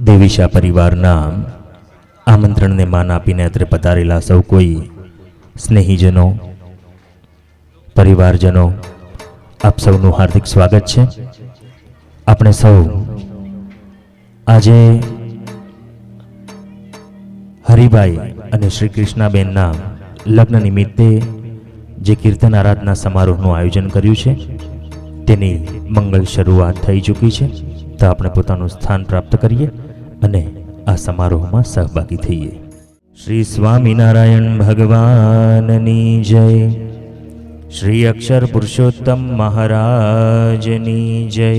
દેવીશા પરિવારના આમંત્રણને માન આપીને અત્રે પધારેલા સૌ કોઈ સ્નેહીજનો, પરિવારજનો, આપ સૌનું હાર્દિક સ્વાગત છે. આપણે સૌ આજે હરિભાઈ અને શ્રી કૃષ્ણાબેનના લગ્ન નિમિત્તે જે કીર્તન આરાધના સમારોહનું આયોજન કર્યું છે તેની મંગળ શરૂઆત થઈ ચૂકી છે. તો આપણે પોતાનું સ્થાન પ્રાપ્ત કરીએ અને આ સમારોહમાં સહભાગી થઈએ. શ્રી સ્વામિનારાયણ ભગવાનની જય. શ્રી અક્ષર પુરુષોત્તમ મહારાજની જય.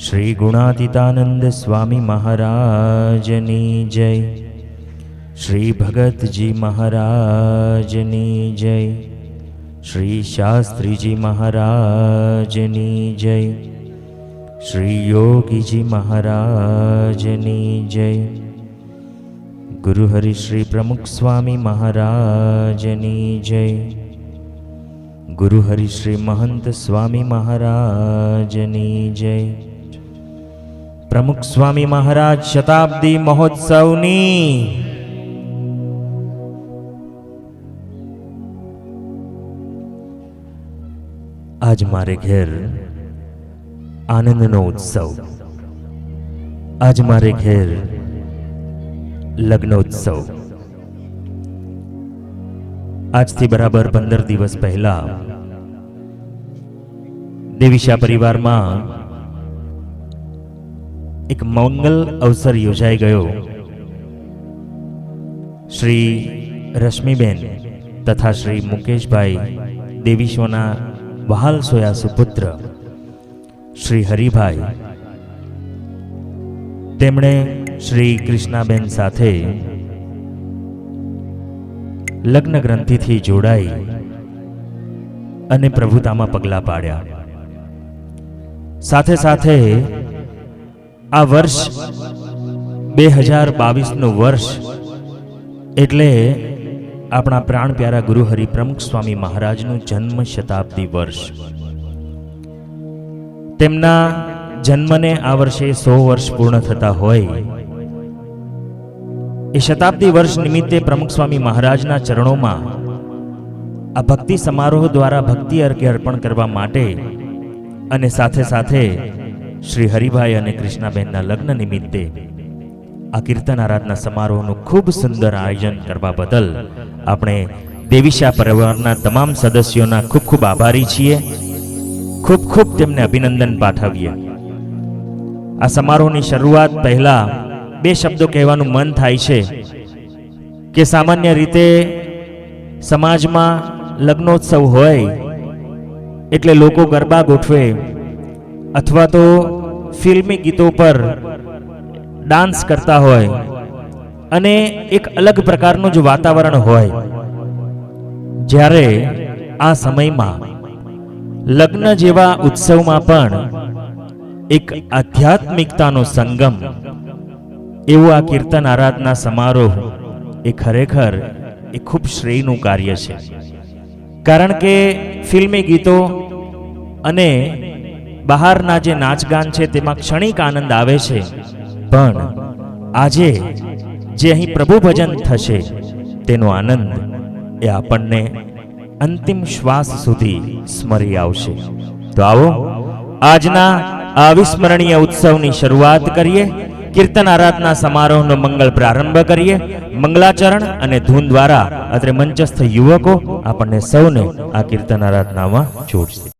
શ્રી ગુણાતીતાનંદ સ્વામી મહારાજની જય. શ્રી ભગતજી મહારાજની જય. શ્રી શાસ્ત્રીજી મહારાજની જય. શ્રી યોગીજી મહારાજની જય. ગુરુ હરિ શ્રી પ્રમુખ સ્વામી મહારાજની જય. ગુરુ હરિ શ્રી મહંત સ્વામી મહારાજની જય. પ્રમુખ સ્વામી મહારાજ શતાબ્દી મહોત્સવની આજ મારે ઘેર આનંદનો ઉત્સવ, આજ મારે ઘેર લગ્નોત્સવ. આજથી બરાબર 15 દિવસ પહેલા દેવીશા પરિવારમાં એક મંગલ અવસર યોજાઈ ગયો. શ્રી રશ્મિબેન તથા શ્રી મુકેશભાઈ દેવીશોના વહાલ સોયા સુપુત્ર શ્રી હરિભાઈ, તેમણે શ્રી કૃષ્ણાબેન સાથે લગ્ન ગ્રંથિથી જોડાઈ અને પ્રભુતામાં પગલાં પાડ્યા. સાથે સાથે આ વર્ષ 2022નું વર્ષ એટલે આપણા પ્રાણ પ્યારા ગુરુ હરિ પ્રમુખ સ્વામી મહારાજનું જન્મ શતાબ્દી વર્ષ. તેમના જન્મને આ વર્ષે 100 વર્ષ પૂર્ણ થતા હોય એ શતાબ્દી વર્ષ નિમિત્તે પ્રમુખ સ્વામી મહારાજના ચરણોમાં આ ભક્તિ સમારોહ દ્વારા ભક્તિ અર્પણ કરવા માટે અને સાથે સાથે શ્રી હરિભાઈ અને કૃષ્ણાબેનના લગ્ન નિમિત્તે આ કીર્તન આરાધના સમારોહનું ખૂબ સુંદર આયોજન કરવા બદલ આપણે દેવીશા પરિવારના તમામ સદસ્યોના ખૂબ ખૂબ આભારી છીએ. ખૂબ ખૂબ તેમને અભિનંદન પાઠવીએ. આ સમારોહની શરૂઆત પહેલા 2 શબ્દો કહેવાનું મન થાય છે કે સામાન્ય રીતે સમાજમાં લગ્નોત્સવ હોય એટલે લોકો ગરબા ગોઠવે અથવા તો ફિલ્મી ગીતો પર ડાન્સ કરતા હોય અને એક અલગ પ્રકારનું જ વાતાવરણ હોય. જ્યારે આ સમયમાં લગ્ન જેવા ઉત્સવમાં પણ એક આધ્યાત્મિકતાનો સંગમ એવો આ કીર્તન આરાધના સમારોહ એ ખરેખર એ ખૂબ શ્રેયનું કાર્ય છે. કારણ કે ફિલ્મી ગીતો અને બહારના જે નાચગાન છે તેમાં ક્ષણિક આનંદ આવે છે, પણ આજે જે અહીં પ્રભુ ભજન થશે તેનો આનંદ એ આપણને અંતિમ શ્વાસ સુધી સ્મરી આવશે. તો આવો આજના અવિસ્મરણીય ઉત્સવની શરૂઆત કરીએ. કીર્તન આરાધના સમારોહનો મંગળ પ્રારંભ કરીએ. મંગલાચરણ અને ધૂન દ્વારા અત્રે મંચસ્થ યુવકો આપણને સૌને આ કીર્તન આરાધનામાં જોડશે.